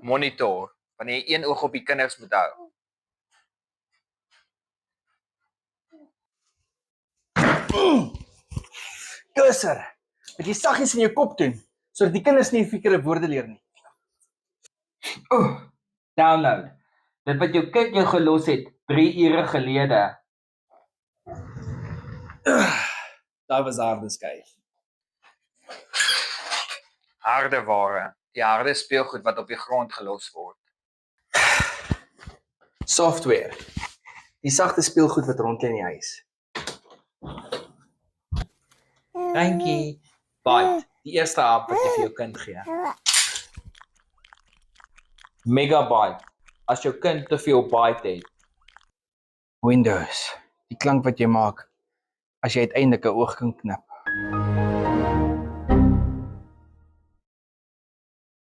monitor, wanneer jy een oog op die kinders moet hou. Kursor, moet jy saggies in jou kop doen, sodat die kinders nie fikere woorde leer nie. Download. Dit wat jou kind jou gelos het 3 ure gelede. Daar was harde skei. Harde ware, die harde speelgoed wat op die grond gelos word. Software, die sagte speelgoed wat rondlê in die huis. Dankie. Byte, die eerste app wat jy vir jou kind gee. Megabyte, as jou kind te veel byte het. Windows, die klank wat jy maak, as jy uiteindelik 'n oog kan knip.